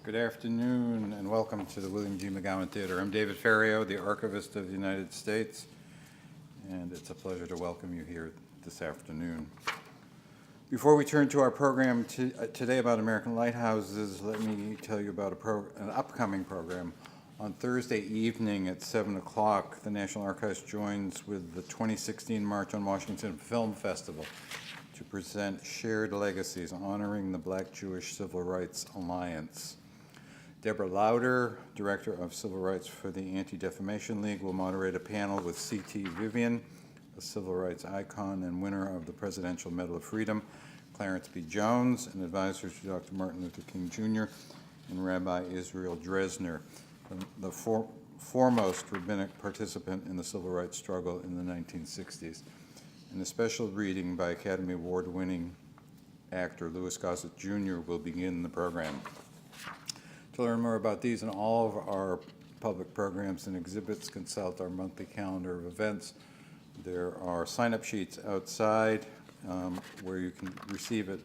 Good afternoon and welcome to the William G. McGowan Theater. I'm David Ferriero, the Archivist of the United States, and it's a pleasure to welcome you here this afternoon. Before we turn to our program today about American lighthouses, let me tell you about an upcoming program. On Thursday evening at 7 o'clock, the National Archives joins with the 2016 March on Washington Film Festival to present Shared Legacies, Honoring the Black Jewish Civil Rights Alliance. Deborah Lauder, Director of Civil Rights for the Anti-Defamation League, will moderate a panel with C.T. Vivian, a civil rights icon and winner of the Presidential Medal of Freedom, Clarence B. Jones, an advisor to Dr. Martin Luther King Jr., and Rabbi Israel Dresner, the foremost rabbinic participant in the civil rights struggle in the 1960s. And a special reading by Academy Award-winning actor Louis Gossett Jr. will begin the program. To learn more about these and all of our public programs and exhibits, consult our monthly calendar of events. There are sign-up sheets outside where you can receive it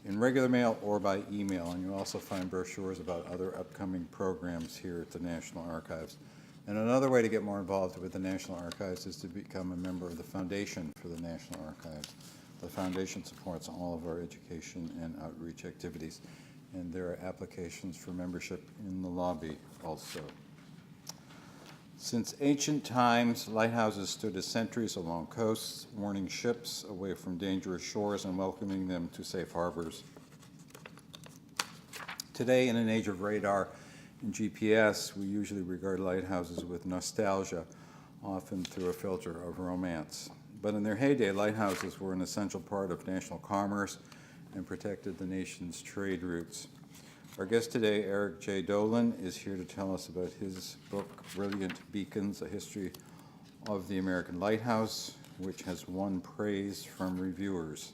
in regular mail or by email, and you'll also find brochures about other upcoming programs here at the National Archives. And another way to get more involved with the National Archives is to become a member of the Foundation for the National Archives. The Foundation supports all of our education and outreach activities, and there are applications for membership in the lobby also. Since ancient times, lighthouses stood as sentries along coasts, warning ships away from dangerous shores and welcoming them to safe harbors. Today, in an age of radar and GPS, we usually regard lighthouses with nostalgia, often through a filter of romance. But in their heyday, lighthouses were an essential part of national commerce and protected the nation's trade routes. Our guest today, Eric Jay Dolin, is here to tell us about his book, Brilliant Beacons, A History of the American Lighthouse, which has won praise from reviewers.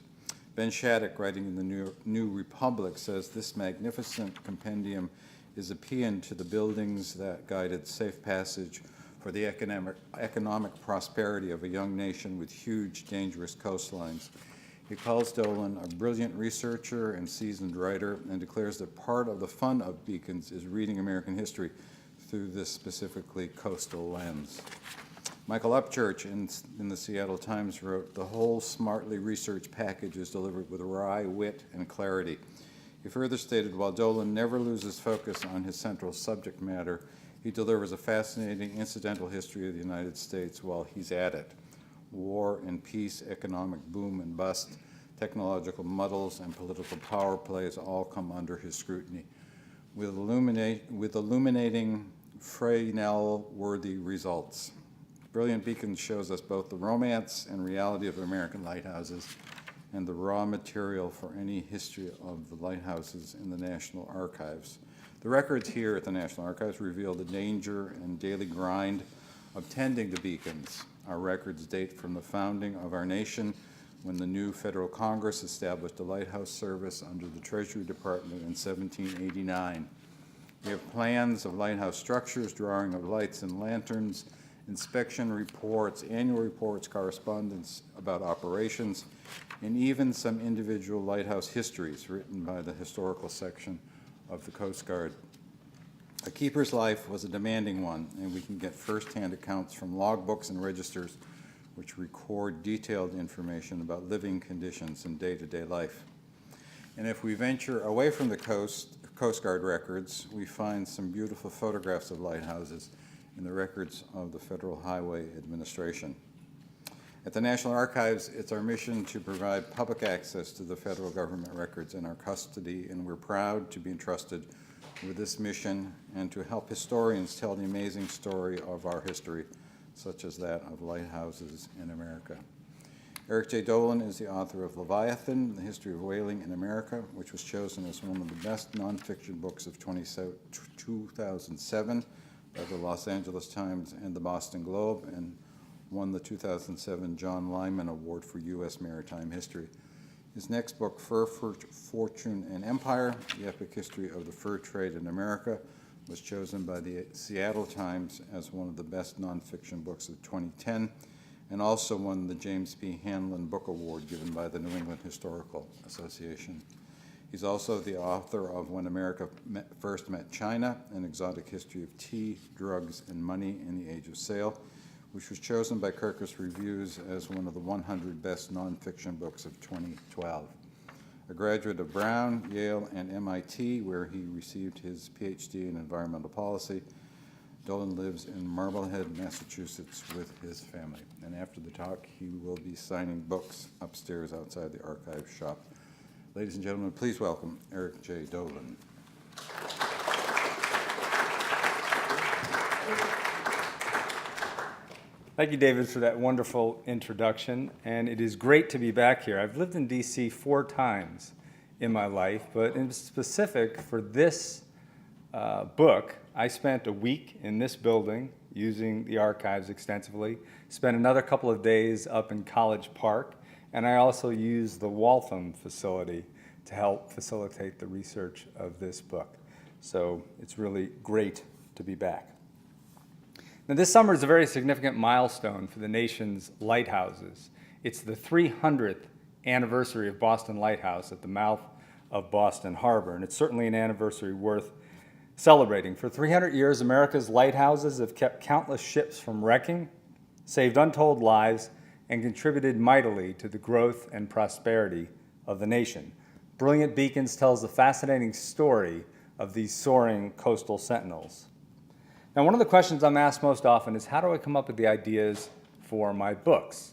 Ben Shattuck, writing in the New Republic, says this magnificent compendium is a paean to the buildings that guided safe passage for the economic prosperity of a young nation with huge, dangerous coastlines. He calls Dolin a brilliant researcher and seasoned writer and declares that part of the fun of Beacons is reading American history through this specifically coastal lens. Michael Upchurch in the Seattle Times wrote, "The whole smartly researched package is delivered with wry wit and clarity." He further stated, while Dolin never loses focus on his central subject matter, he delivers a fascinating incidental history of the United States while he's at it. War and peace, economic boom and bust, technological muddles, and political power plays all come under his scrutiny, with illuminating Fresnel-worthy results. Brilliant Beacons shows us both the romance and reality of American lighthouses and the raw material for any history of the lighthouses in the National Archives. The records here at the National Archives reveal the danger and daily grind of tending the beacons. Our records date from the founding of our nation, when the new federal Congress established a lighthouse service under the Treasury Department in 1789. We have plans of lighthouse structures, drawing of lights and lanterns, inspection reports, annual reports, correspondence about operations, and even some individual lighthouse histories written by the historical section of the Coast Guard. A keeper's life was a demanding one, and we can get first-hand accounts from logbooks and registers which record detailed information about living conditions in day-to-day life. And if we venture away from the Coast Guard records, we find some beautiful photographs of lighthouses in the records of the Federal Highway Administration. At the National Archives, it's our mission to provide public access to the federal government records in our custody, and we're proud to be entrusted with this mission and to help historians tell the amazing story of our history, such as that of lighthouses in America. Eric Jay Dolin is the author of Leviathan, The History of Whaling in America, which was chosen as one of the best nonfiction books of 2007 by the Los Angeles Times and the Boston Globe, and won the 2007 John Lyman Award for U.S. Maritime History. His next book, Fur, Fortune, and Empire, The Epic History of the Fur Trade in America, was chosen by the Seattle Times as one of the best nonfiction books of 2010, and also won the James P. Hanlon Book Award given by the New England Historical Association. He's also the author of When America First Met China, An Exotic History of Tea, Drugs, and Money in the Age of Sail, which was chosen by Kirkus Reviews as one of the 100 best nonfiction books of 2012. A graduate of Brown, Yale, and MIT, where he received his PhD in environmental policy, Dolin lives in Marblehead, Massachusetts with his family. And after the talk, he will be signing books upstairs outside the archive shop. Ladies and gentlemen, please welcome Eric J. Dolin. Thank you, David, for that wonderful introduction, and it is great to be back here. I've lived in D.C. 4 times in my life, but in specific for this book, I spent a week in this building using the archives extensively, spent another couple of days up in College Park, and I also used the Waltham facility to help facilitate the research of this book. So it's really great to be back. Now, this summer is a very significant milestone for the nation's lighthouses. It's the 300th anniversary of Boston Lighthouse at the mouth of Boston Harbor, and it's certainly an anniversary worth celebrating. For 300 years, America's lighthouses have kept countless ships from wrecking, saved untold lives, and contributed mightily to the growth and prosperity of the nation. Brilliant Beacons tells the fascinating story of these soaring coastal sentinels. Now, one of the questions I'm asked most often is, how do I come up with the ideas for my books?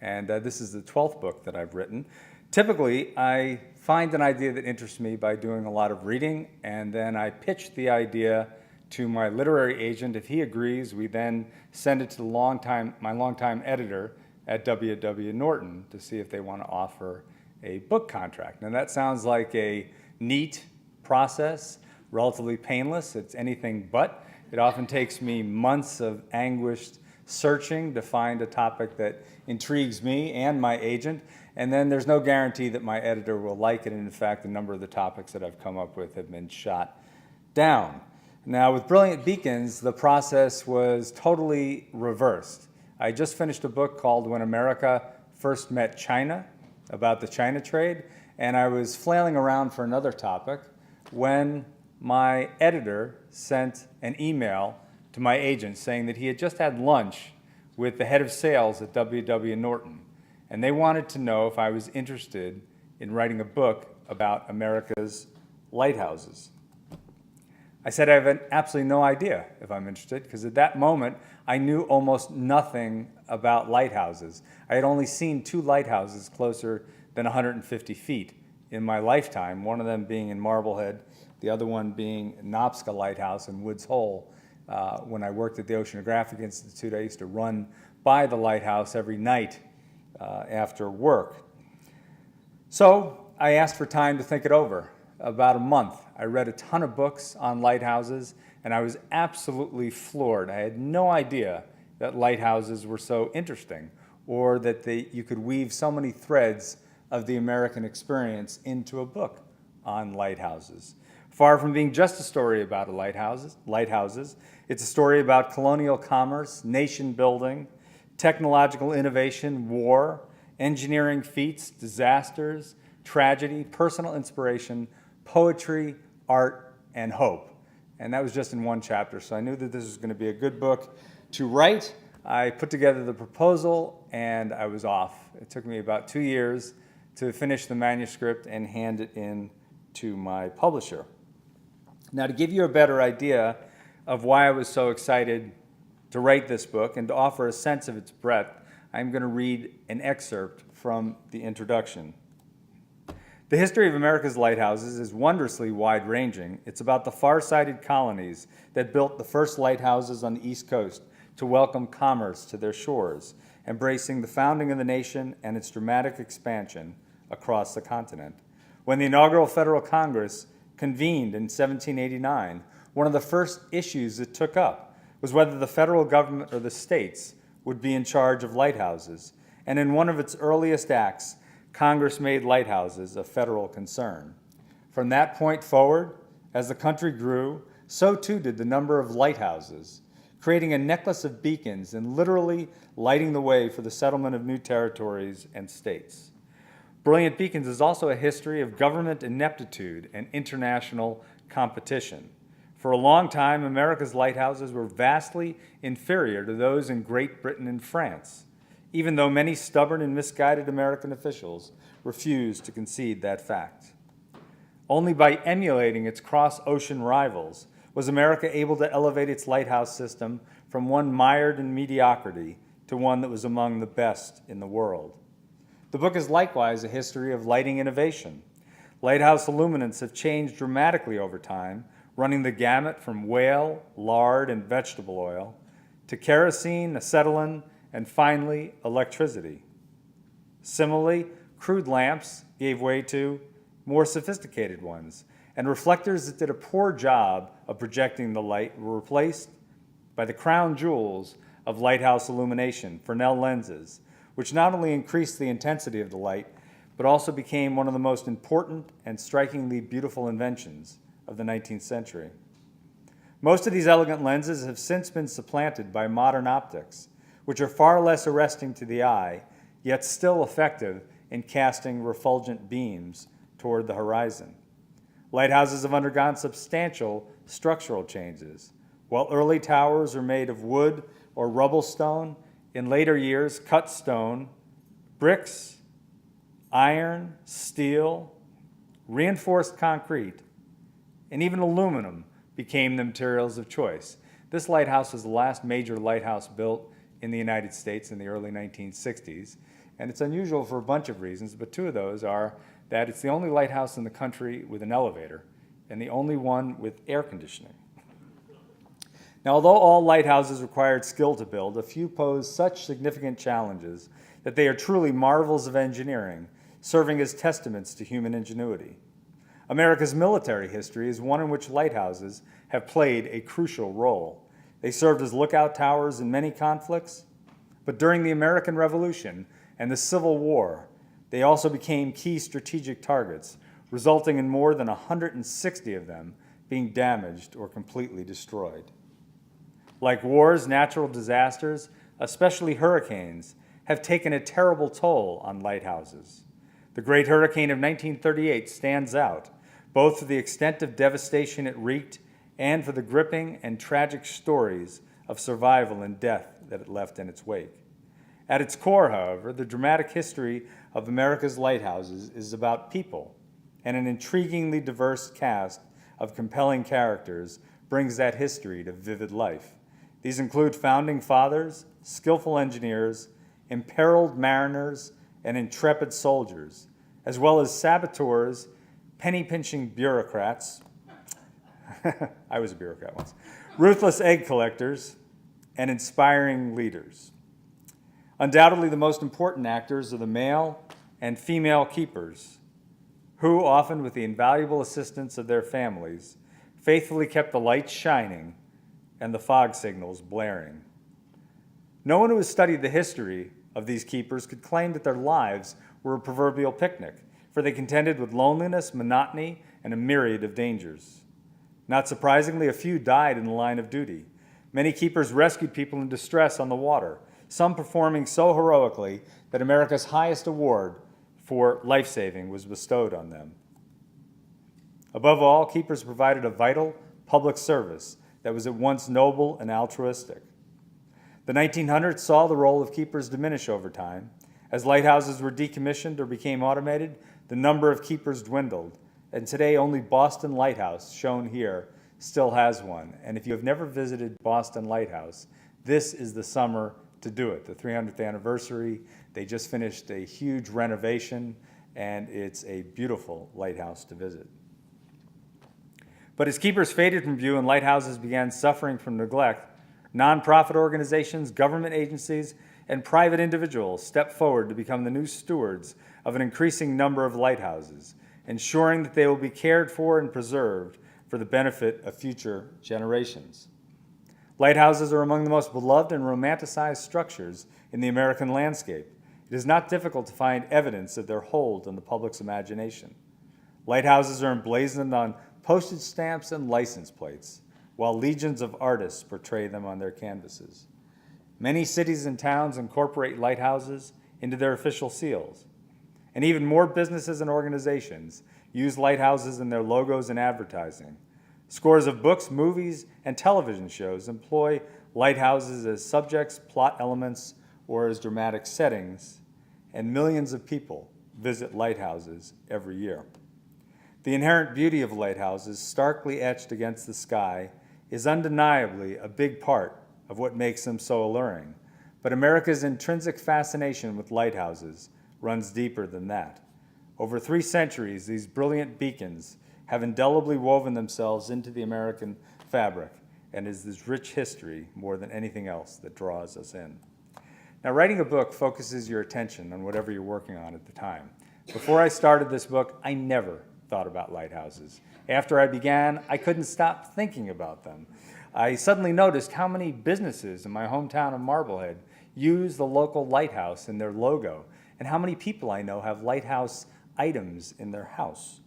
And this is the 12th book that I've written. Typically, I find an idea that interests me by doing a lot of reading, and then I pitch the idea to my literary agent. If he agrees, we then send it to my longtime editor at W.W. Norton to see if they want to offer a book contract. Now, that sounds like a neat process, relatively painless. It's anything but. It often takes me months of anguished searching to find a topic that intrigues me and my agent, and then there's no guarantee that my editor will like it, and in fact, a number of the topics that I've come up with have been shot down. Now, with Brilliant Beacons, the process was totally reversed. I just finished a book called When America First Met China, about the China trade, and I was flailing around for another topic when my editor sent an email to my agent saying that he had just had lunch with the head of sales at W.W. Norton, and they wanted to know if I was interested in writing a book about America's lighthouses. I said I have absolutely no idea if I'm interested, because at that moment I knew almost nothing about lighthouses. I had only seen 2 lighthouses closer than 150 feet in my lifetime, one of them being in Marblehead, the other one being Nopska Lighthouse in Woods Hole. When I worked at the Oceanographic Institute, I used to run by the lighthouse every night after work. So I asked for time to think it over. About a month. I read a ton of books on lighthouses, and I was absolutely floored. I had no idea that lighthouses were so interesting, or that you could weave so many threads of the American experience into a book on lighthouses. Far from being just a story about lighthouses, it's a story about colonial commerce, nation building, technological innovation, war, engineering feats, disasters, tragedy, personal inspiration, poetry, art, and hope. And that was just in one chapter, so I knew that this was going to be a good book to write. I put together the proposal, and I was off. It took me about 2 years to finish the manuscript and hand it in to my publisher. Now, to give you a better idea of why I was so excited to write this book and to offer a sense of its breadth, I'm going to read an excerpt from the introduction. The history of America's lighthouses is wondrously wide-ranging. It's about the far-sighted colonies that built the first lighthouses on the East Coast to welcome commerce to their shores, embracing the founding of the nation and its dramatic expansion across the continent. When the inaugural Federal Congress convened in 1789, one of the first issues it took up was whether the federal government or the states would be in charge of lighthouses. And in one of its earliest acts, Congress made lighthouses a federal concern. From that point forward, as the country grew, so too did the number of lighthouses, creating a necklace of beacons and literally lighting the way for the settlement of new territories and states. Brilliant Beacons is also a history of government ineptitude and international competition. For a long time, America's lighthouses were vastly inferior to those in Great Britain and France, even though many stubborn and misguided American officials refused to concede that fact. Only by emulating its cross-ocean rivals was America able to elevate its lighthouse system from one mired in mediocrity to one that was among the best in the world. The book is likewise a history of lighting innovation. Lighthouse illuminants have changed dramatically over time, running the gamut from whale, lard, and vegetable oil to kerosene, acetylene, and finally, electricity. Similarly, crude lamps gave way to more sophisticated ones, and reflectors that did a poor job of projecting the light were replaced by the crown jewels of lighthouse illumination, Fresnel lenses, which not only increased the intensity of the light, but also became one of the most important and strikingly beautiful inventions of the 19th century. Most of these elegant lenses have since been supplanted by modern optics, which are far less arresting to the eye, yet still effective in casting refulgent beams toward the horizon. Lighthouses have undergone substantial structural changes. While early towers were made of wood or rubble stone, in later years, cut stone, bricks, iron, steel, reinforced concrete, and even aluminum became the materials of choice. This lighthouse was the last major lighthouse built in the United States in the early 1960s, and it's unusual for a bunch of reasons, but two of those are that it's the only lighthouse in the country with an elevator and the only one with air conditioning. Now, although all lighthouses required skill to build, a few pose such significant challenges that they are truly marvels of engineering, serving as testaments to human ingenuity. America's military history is one in which lighthouses have played a crucial role. They served as lookout towers in many conflicts, but during the American Revolution and the Civil War, they also became key strategic targets, resulting in more than 160 of them being damaged or completely destroyed. Like wars, natural disasters, especially hurricanes, have taken a terrible toll on lighthouses. The Great Hurricane of 1938 stands out, both for the extent of devastation it wreaked and for the gripping and tragic stories of survival and death that it left in its wake. At its core, however, the dramatic history of America's lighthouses is about people, and an intriguingly diverse cast of compelling characters brings that history to vivid life. These include founding fathers, skillful engineers, imperiled mariners, and intrepid soldiers, as well as saboteurs, penny-pinching bureaucrats, I was a bureaucrat once, ruthless egg collectors, and inspiring leaders. Undoubtedly, the most important actors are the male and female keepers, who, often with the invaluable assistance of their families, faithfully kept the lights shining and the fog signals blaring. No one who has studied the history of these keepers could claim that their lives were a proverbial picnic, for they contended with loneliness, monotony, and a myriad of dangers. Not surprisingly, a few died in the line of duty. Many keepers rescued people in distress on the water, some performing so heroically that America's highest award for life-saving was bestowed on them. Above all, keepers provided a vital public service that was at once noble and altruistic. The 1900s saw the role of keepers diminish over time. As lighthouses were decommissioned or became automated, the number of keepers dwindled, and today only Boston Lighthouse, shown here, still has one. And if you have never visited Boston Lighthouse, this is the summer to do it. The 300th anniversary, they just finished a huge renovation, and it's a beautiful lighthouse to visit. But as keepers faded from view and lighthouses began suffering from neglect, nonprofit organizations, government agencies, and private individuals stepped forward to become the new stewards of an increasing number of lighthouses, ensuring that they will be cared for and preserved for the benefit of future generations. Lighthouses are among the most beloved and romanticized structures in the American landscape. It is not difficult to find evidence of their hold on the public's imagination. Lighthouses are emblazoned on postage stamps and license plates, while legions of artists portray them on their canvases. Many cities and towns incorporate lighthouses into their official seals. And even more businesses and organizations use lighthouses in their logos and advertising. Scores of books, movies, and television shows employ lighthouses as subjects, plot elements, or as dramatic settings, and millions of people visit lighthouses every year. The inherent beauty of lighthouses, starkly etched against the sky, is undeniably a big part of what makes them so alluring. But America's intrinsic fascination with lighthouses runs deeper than that. Over 3 centuries, these brilliant beacons have indelibly woven themselves into the American fabric, and is this rich history more than anything else that draws us in. Now, writing a book focuses your attention on whatever you're working on at the time. Before I started this book, I never thought about lighthouses. After I began, I couldn't stop thinking about them. I suddenly noticed how many businesses in my hometown of Marblehead use the local lighthouse in their logo, and how many people I know have lighthouse items in their house.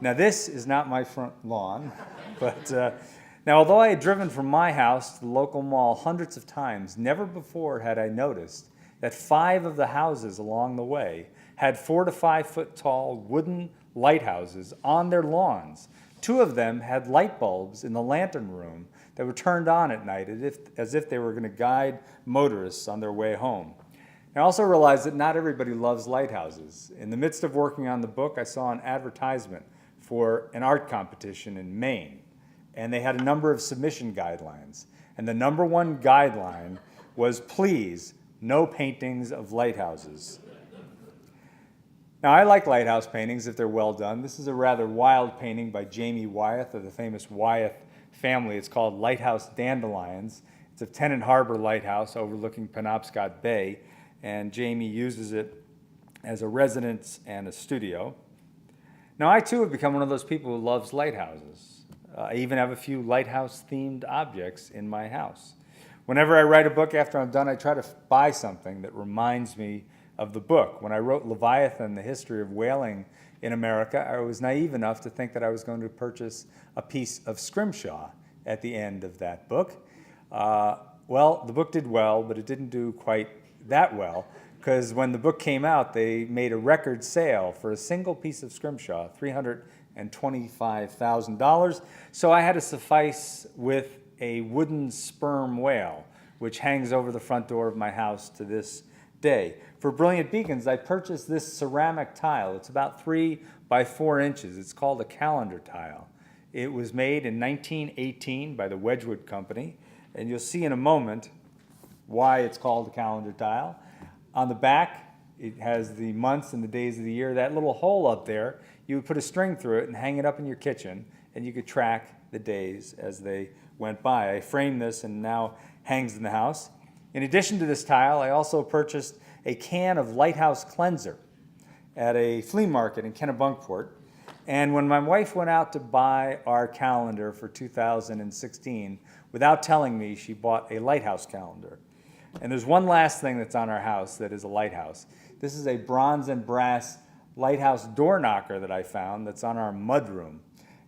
Now, this is not my front lawn, but now, although I had driven from my house to the local mall hundreds of times, never before had I noticed that 5 of the houses along the way had 4 to 5 foot tall wooden lighthouses on their lawns. 2 of them had light bulbs in the lantern room that were turned on at night as if they were going to guide motorists on their way home. I also realized that not everybody loves lighthouses. In the midst of working on the book, I saw an advertisement for an art competition in Maine, and they had a number of submission guidelines. And the number 1 guideline was, please, no paintings of lighthouses. Now, I like lighthouse paintings if they're well done. This is a rather wild painting by Jamie Wyeth of the famous Wyeth family. It's called Lighthouse Dandelions. It's a Tennant Harbor lighthouse overlooking Penobscot Bay, and Jamie uses it as a residence and a studio. Now, I too have become one of those people who loves lighthouses. I even have a few lighthouse-themed objects in my house. Whenever I write a book after I'm done, I try to buy something that reminds me of the book. When I wrote Leviathan, the history of whaling in America, I was naive enough to think that I was going to purchase a piece of scrimshaw at the end of that book. Well, the book did well, but it didn't do quite that well, because when the book came out, they made a record sale for a single piece of scrimshaw, $325,000. So I had to suffice with a wooden sperm whale, which hangs over the front door of my house to this day. For Brilliant Beacons, I purchased this ceramic tile. It's about 3 by 4 inches. It's called a calendar tile. It was made in 1918 by the Wedgwood Company, and you'll see in a moment why it's called a calendar tile. On the back, it has the months and the days of the year. That little hole up there, you would put a string through it and hang it up in your kitchen, and you could track the days as they went by. I framed this and now hangs in the house. In addition to this tile, I also purchased a can of Lighthouse cleanser at a flea market in Kennebunkport. And when my wife went out to buy our calendar for 2016, without telling me, she bought a Lighthouse calendar. And there's one last thing that's on our house that is a lighthouse. This is a bronze and brass lighthouse door knocker that I found that's on our mudroom.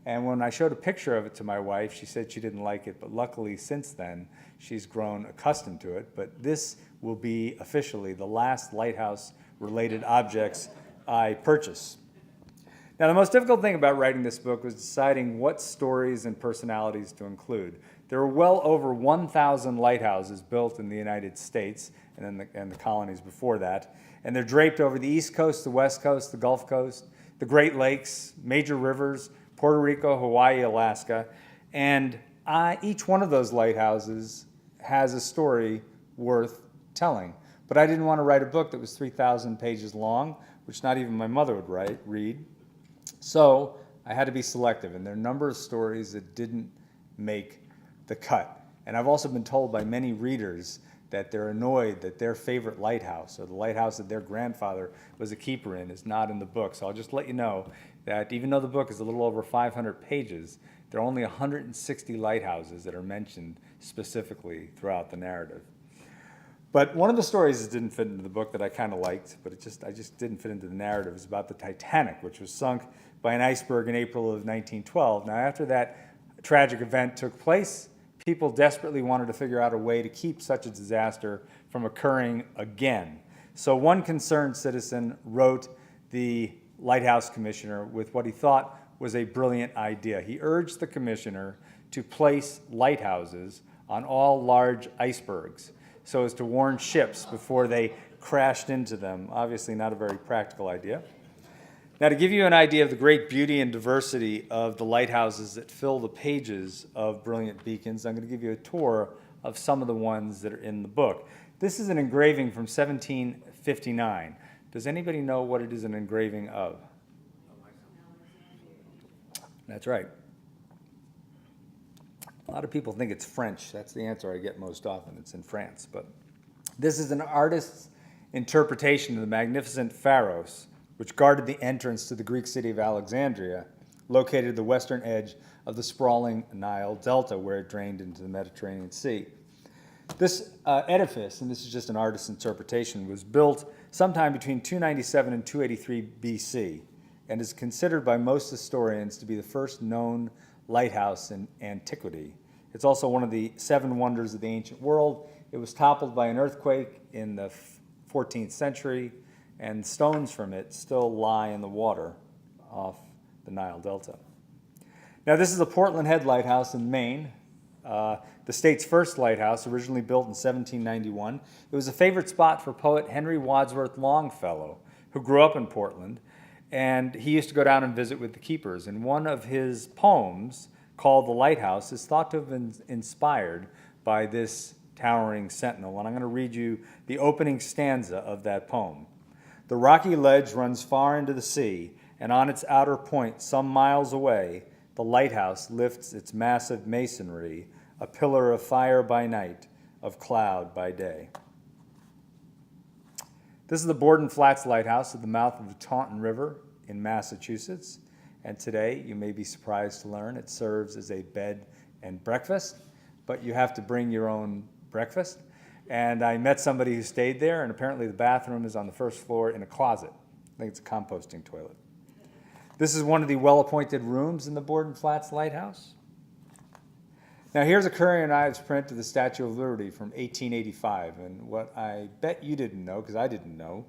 And when I showed a picture of it to my wife, she said she didn't like it, but luckily since then, she's grown accustomed to it. But this will be officially the last lighthouse-related objects I purchase. Now, the most difficult thing about writing this book was deciding what stories and personalities to include. There were well over 1,000 lighthouses built in the United States and the colonies before that, and they're draped over the East Coast, the West Coast, the Gulf Coast, the Great Lakes, major rivers, Puerto Rico, Hawaii, Alaska, and each one of those lighthouses has a story worth telling. But I didn't want to write a book that was 3,000 pages long, which not even my mother would read. So I had to be selective, and there are a number of stories that didn't make the cut. And I've also been told by many readers that they're annoyed that their favorite lighthouse, or the lighthouse that their grandfather was a keeper in, is not in the book. So I'll just let you know that even though the book is a little over 500 pages, there are only 160 lighthouses that are mentioned specifically throughout the narrative. But one of the stories that didn't fit into the book that I kind of liked, but I just didn't fit into the narrative, is about the Titanic, which was sunk by an iceberg in April of 1912. Now, after that tragic event took place, people desperately wanted to figure out a way to keep such a disaster from occurring again. So one concerned citizen wrote the Lighthouse Commissioner with what he thought was a brilliant idea. He urged the commissioner to place lighthouses on all large icebergs so as to warn ships before they crashed into them. Obviously not a very practical idea. Now, to give you an idea of the great beauty and diversity of the lighthouses that fill the pages of Brilliant Beacons, I'm going to give you a tour of some of the ones that are in the book. This is an engraving from 1759. Does anybody know what it is an engraving of? That's right. A lot of people think it's French. That's the answer I get most often. It's in France. But this is an artist's interpretation of the magnificent Pharos, which guarded the entrance to the Greek city of Alexandria, located at the western edge of the sprawling Nile Delta, where it drained into the Mediterranean Sea. This edifice, and this is just an artist's interpretation, was built sometime between 297 and 283 BC, and is considered by most historians to be the first known lighthouse in antiquity. It's also one of the 7 wonders of the ancient world. It was toppled by an earthquake in the 14th century, and stones from it still lie in the water off the Nile Delta. Now, this is the Portland Head Lighthouse in Maine, the state's first lighthouse, originally built in 1791. It was a favorite spot for poet Henry Wadsworth Longfellow, who grew up in Portland, and he used to go down and visit with the keepers. And one of his poems, called The Lighthouse, is thought to have been inspired by this towering sentinel. And I'm going to read you the opening stanza of that poem. The rocky ledge runs far into the sea, and on its outer point, some miles away, the lighthouse lifts its massive masonry, a pillar of fire by night, of cloud by day. This is the Borden Flats Lighthouse at the mouth of the Taunton River in Massachusetts. And today, you may be surprised to learn, it serves as a bed and breakfast, but you have to bring your own breakfast. And I met somebody who stayed there, and apparently the bathroom is on the first floor in a closet. I think it's a composting toilet. This is one of the well-appointed rooms in the Borden Flats Lighthouse. Now, here's a Curry and Ives print of the Statue of Liberty from 1885, and what I bet you didn't know, because I didn't know,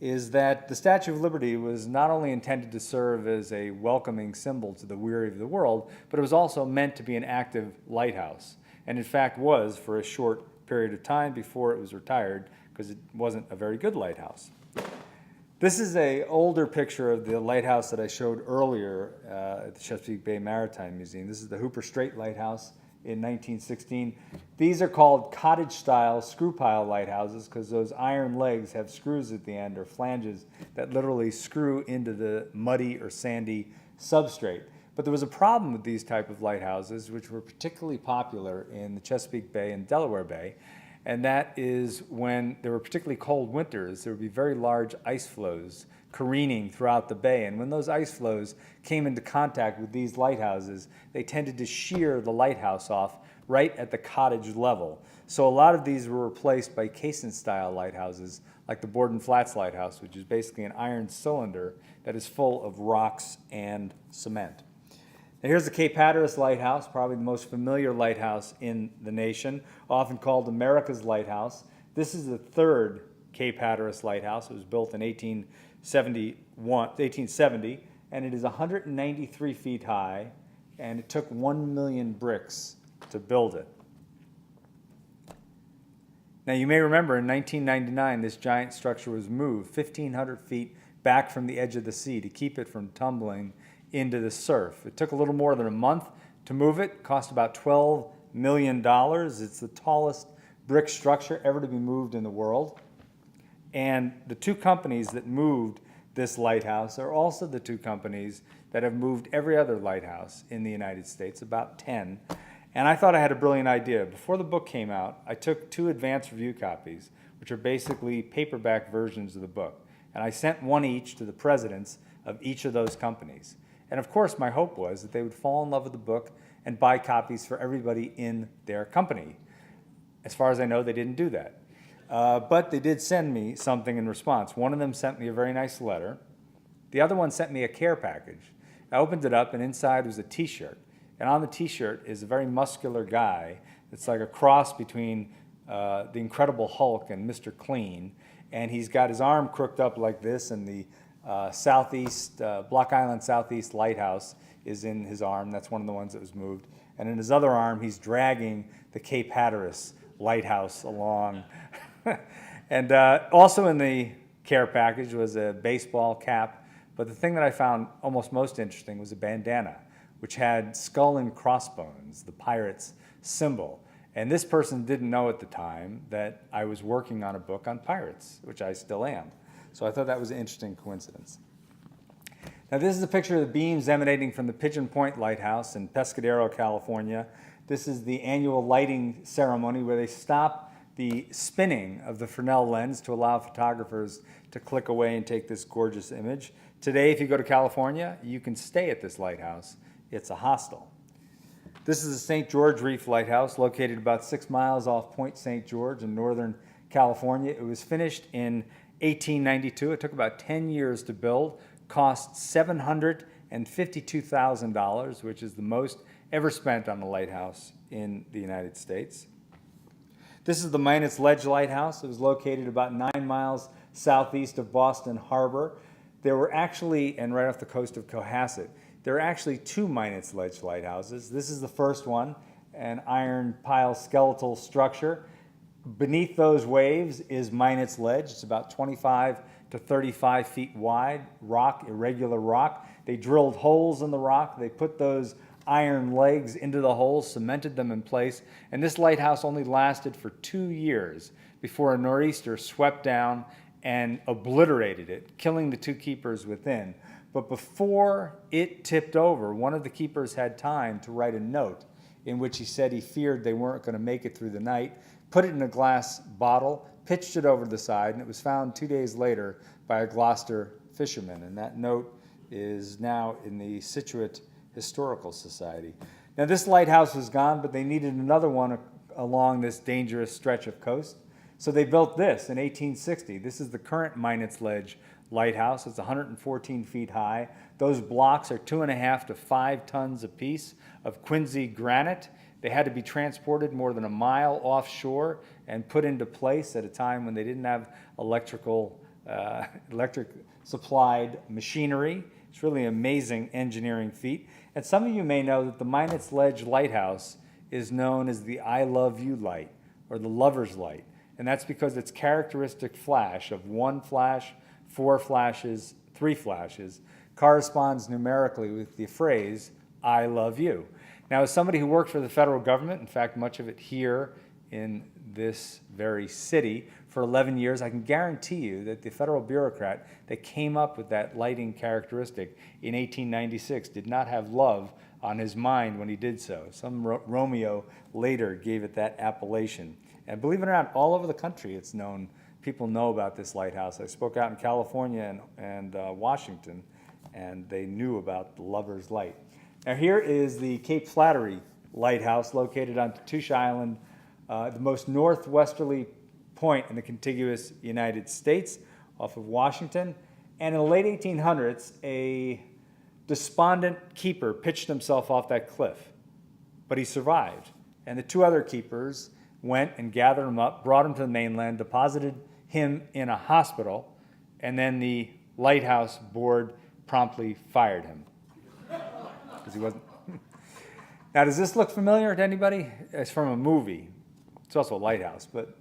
is that the Statue of Liberty was not only intended to serve as a welcoming symbol to the weary of the world, but it was also meant to be an active lighthouse, and in fact was for a short period of time before it was retired, because it wasn't a very good lighthouse. This is an older picture of the lighthouse that I showed earlier at the Chesapeake Bay Maritime Museum. This is the Hooper Strait Lighthouse in 1916. These are called cottage-style screw-pile lighthouses because those iron legs have screws at the end, or flanges, that literally screw into the muddy or sandy substrate. But there was a problem with these type of lighthouses, which were particularly popular in the Chesapeake Bay and Delaware Bay, and that is when there were particularly cold winters, there would be very large ice flows careening throughout the bay. And when those ice flows came into contact with these lighthouses, they tended to shear the lighthouse off right at the cottage level. So a lot of these were replaced by caisson-style lighthouses, like the Borden Flats Lighthouse, which is basically an iron cylinder that is full of rocks and cement. Now, here's the Cape Hatteras Lighthouse, probably the most familiar lighthouse in the nation, often called America's Lighthouse. This is the third Cape Hatteras Lighthouse. It was built in 1870, and it is 193 feet high, and it took 1 million bricks to build it. Now, you may remember in 1999, this giant structure was moved 1,500 feet back from the edge of the sea to keep it from tumbling into the surf. It took a little more than a month to move it. It cost about $12 million. It's the tallest brick structure ever to be moved in the world. And the 2 companies that moved this lighthouse are also the 2 companies that have moved every other lighthouse in the United States, about 10. And I thought I had a brilliant idea. Before the book came out, I took 2 advance review copies, which are basically paperback versions of the book. And I sent one each to the presidents of each of those companies. And of course, my hope was that they would fall in love with the book and buy copies for everybody in their company. As far as I know, they didn't do that. But they did send me something in response. One of them sent me a very nice letter. The other one sent me a care package. I opened it up, and inside was a T-shirt. And on the T-shirt is a very muscular guy. It's like a cross between the Incredible Hulk and Mr. Clean. and he's got his arm crooked up like this, and the southeast, Block Island Southeast Lighthouse is in his arm. That's one of the ones that was moved. And in his other arm, he's dragging the Cape Hatteras Lighthouse along. And also in the care package was a baseball cap. But the thing that I found almost most interesting was a bandana, which had skull and crossbones, the pirate's symbol. And this person didn't know at the time that I was working on a book on pirates, which I still am. So I thought that was an interesting coincidence. Now this is a picture of the beams emanating from the Pigeon Point Lighthouse in Pescadero, California. This is the annual lighting ceremony where they stop the spinning of the Fresnel lens to allow photographers to click away and take this gorgeous image. Today, if you go to California, you can stay at this lighthouse. It's a hostel. This is the St. George Reef Lighthouse, located about 6 miles off Point St. George in northern California. It was finished in 1892. It took about 10 years to build, cost $752,000, which is the most ever spent on a lighthouse in the United States. This is the Minot's Ledge Lighthouse. It was located about 9 miles southeast of Boston Harbor. There were actually, and right off the coast of Cohasset, there are actually 2 Minot's Ledge lighthouses. This is the first one, an iron pile skeletal structure. Beneath those waves is Minot's Ledge. It's about 25 to 35 feet wide, rock, irregular rock. They drilled holes in the rock. They put those iron legs into the holes, cemented them in place, and this lighthouse only lasted for 2 years before a nor'easter swept down and obliterated it, killing the 2 keepers within. But before it tipped over, one of the keepers had time to write a note in which he said he feared they weren't going to make it through the night, put it in a glass bottle, pitched it over the side, and it was found 2 days later by a Gloucester fisherman. And that note is now in the Scituate Historical Society. Now this lighthouse was gone, but they needed another one along this dangerous stretch of coast. So they built this in 1860. This is the current Minot's Ledge Lighthouse. It's 114 feet high. Those blocks are 2.5 to 5 tons apiece of Quincy granite. They had to be transported more than a mile offshore and put into place at a time when they didn't have electric supplied machinery. It's really an amazing engineering feat. And some of you may know that the Minot's Ledge Lighthouse is known as the I Love You light, or the Lover's Light. And that's because its characteristic flash of 1 flash, 4 flashes, 3 flashes corresponds numerically with the phrase, I love you. Now, as somebody who worked for the federal government, in fact, much of it here in this very city, for 11 years, I can guarantee you that the federal bureaucrat that came up with that lighting characteristic in 1896 did not have love on his mind when he did so. Some Romeo later gave it that appellation. And believe it or not, all over the country it's known. People know about this lighthouse. I spoke out in California and Washington, and they knew about the Lover's Light. Now here is the Cape Flattery Lighthouse, located on Tatoosh Island, the most northwesterly point in the contiguous United States, off of Washington. And in the late 1800s, a despondent keeper pitched himself off that cliff, but he survived. And the 2 other keepers went and gathered him up, brought him to the mainland, deposited him in a hospital, and then the lighthouse board promptly fired him because he wasn't. Now, does this look familiar to anybody? It's from a movie. It's also a lighthouse, but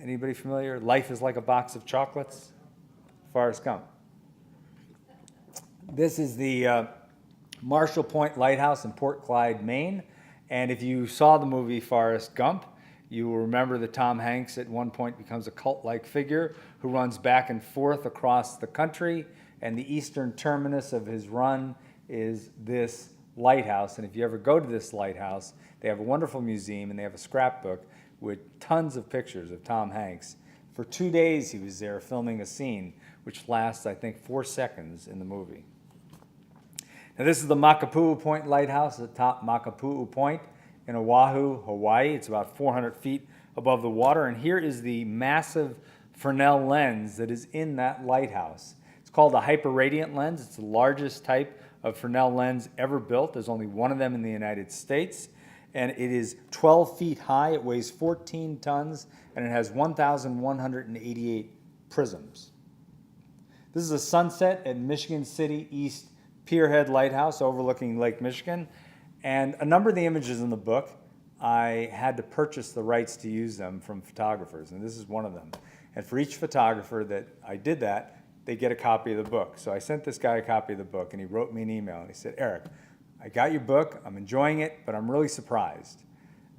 anybody familiar? Life is Like a Box of Chocolates, Forrest Gump. This is the Marshall Point Lighthouse in Port Clyde, Maine. And if you saw the movie Forrest Gump, you will remember that Tom Hanks at one point becomes a cult-like figure who runs back and forth across the country, and the eastern terminus of his run is this lighthouse. And if you ever go to this lighthouse, they have a wonderful museum and they have a scrapbook with tons of pictures of Tom Hanks. For 2 days he was there filming a scene which lasts, I think, 4 seconds in the movie. Now this is the Makapuu Point Lighthouse at top Makapuu Point in Oahu, Hawaii. It's about 400 feet above the water, and here is the massive Fresnel lens that is in that lighthouse. It's called a hyperradiant lens. It's the largest type of Fresnel lens ever built. There's only one of them in the United States, and it is 12 feet high. It weighs 14 tons, and it has 1,188 prisms. This is a sunset at Michigan City East Pierhead Lighthouse overlooking Lake Michigan. And a number of the images in the book, I had to purchase the rights to use them from photographers, and this is one of them. And for each photographer that I did that, they get a copy of the book. So I sent this guy a copy of the book, and he wrote me an email, and he said, Eric, I got your book, I'm enjoying it, but I'm really surprised.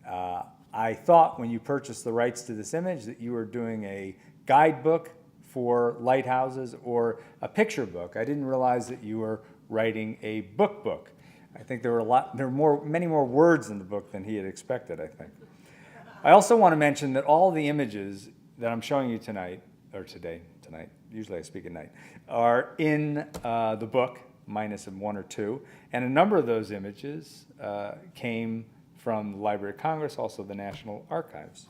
I thought when you purchased the rights to this image that you were doing a guidebook for lighthouses or a picture book. I didn't realize that you were writing a book. I think there were many more words in the book than he had expected, I think. I also want to mention that all the images that I'm showing you tonight, usually I speak at night, are in the book, minus one or two, and a number of those images came from the Library of Congress, also the National Archives.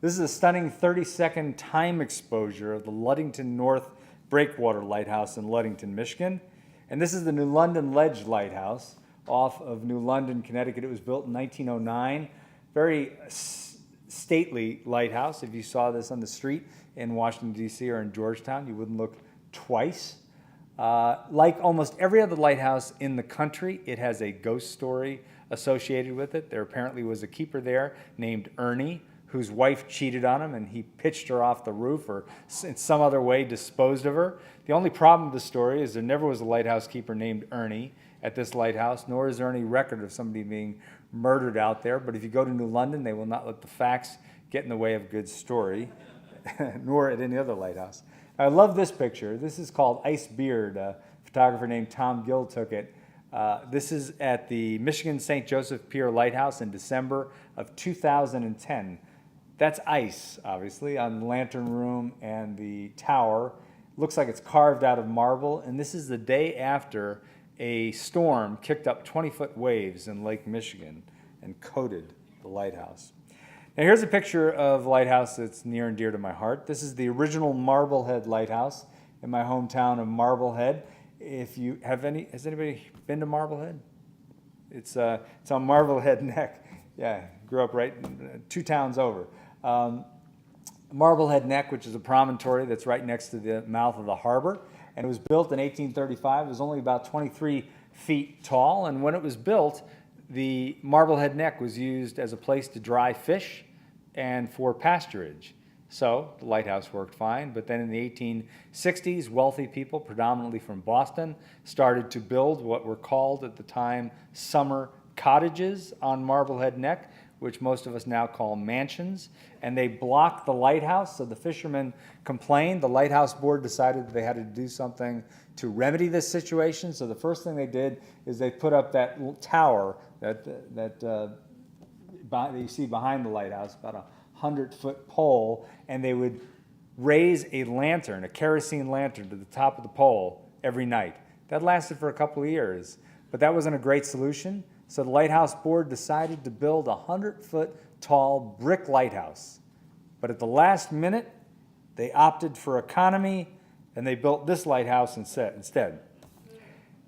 This is a stunning 30-second time exposure of the Ludington North Breakwater Lighthouse in Ludington, Michigan. And this is the New London Ledge Lighthouse off of New London, Connecticut. It was built in 1909. Very stately lighthouse. If you saw this on the street in Washington, D.C. or in Georgetown, you wouldn't look twice. Like almost every other lighthouse in the country, it has a ghost story associated with it. There apparently was a keeper there named Ernie, whose wife cheated on him, and he pitched her off the roof or in some other way disposed of her. The only problem with the story is there never was a lighthouse keeper named Ernie at this lighthouse, nor is there any record of somebody being murdered out there. But if you go to New London, they will not let the facts get in the way of a good story, nor at any other lighthouse. I love this picture. This is called Ice Beard. A photographer named Tom Gill took it. This is at the Michigan St. Joseph Pier Lighthouse in December of 2010. That's ice, obviously, on the lantern room and the tower. Looks like it's carved out of marble, and this is the day after a storm kicked up 20-foot waves in Lake Michigan and coated the lighthouse. Now here's a picture of a lighthouse that's near and dear to my heart. This is the original Marblehead Lighthouse in my hometown of Marblehead. If you have has anybody been to Marblehead? It's on Marblehead Neck. Yeah, grew up right 2 towns over. Marblehead Neck, which is a promontory that's right next to the mouth of the harbor, and it was built in 1835. It was only about 23 feet tall, and when it was built, the Marblehead Neck was used as a place to dry fish and for pasturage. So the lighthouse worked fine, but then in the 1860s, wealthy people, predominantly from Boston, started to build what were called at the time summer cottages on Marblehead Neck, which most of us now call mansions, and they blocked the lighthouse, so the fishermen complained. The lighthouse board decided that they had to do something to remedy this situation, so the first thing they did is they put up that tower that you see behind the lighthouse, about a 100-foot pole, and they would raise a lantern, a kerosene lantern, to the top of the pole every night. That lasted for a couple of years, but that wasn't a great solution. So the lighthouse board decided to build a 100-foot tall brick lighthouse. But at the last minute, they opted for economy, and they built this lighthouse instead.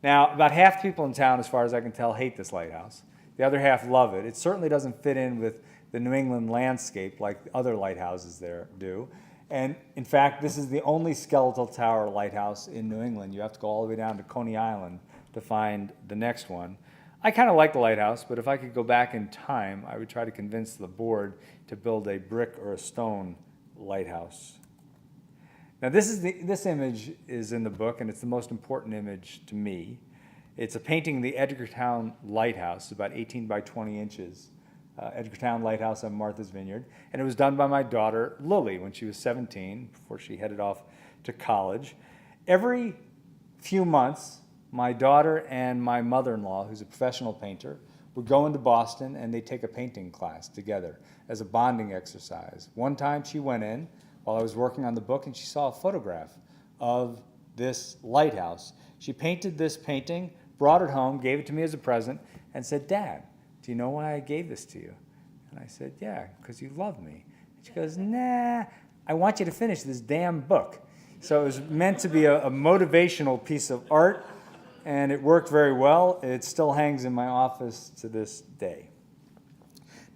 Now, about half the people in town, as far as I can tell, hate this lighthouse. The other half love it. It certainly doesn't fit in with the New England landscape like other lighthouses there do. And in fact, this is the only skeletal tower lighthouse in New England. You have to go all the way down to Coney Island to find the next one. I kind of like the lighthouse, but if I could go back in time, I would try to convince the board to build a brick or a stone lighthouse. Now this image is in the book, and it's the most important image to me. It's a painting of the Edgartown Lighthouse, about 18 by 20 inches. Edgartown Lighthouse on Martha's Vineyard. And it was done by my daughter, Lily, when she was 17, before she headed off to college. Every few months, my daughter and my mother-in-law, who's a professional painter, would go into Boston and they'd take a painting class together as a bonding exercise. One time she went in while I was working on the book and she saw a photograph of this lighthouse. She painted this painting, brought it home, gave it to me as a present, and said, "Dad, do you know why I gave this to you?" And I said, "Yeah, because you love me." And she goes, "Nah, I want you to finish this damn book." So it was meant to be a motivational piece of art, and it worked very well. It still hangs in my office to this day.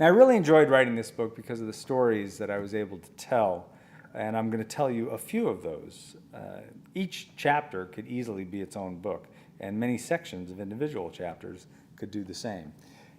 Now, I really enjoyed writing this book because of the stories that I was able to tell and I'm going to tell you a few of those. Each chapter could easily be its own book, and many sections of individual chapters could do the same.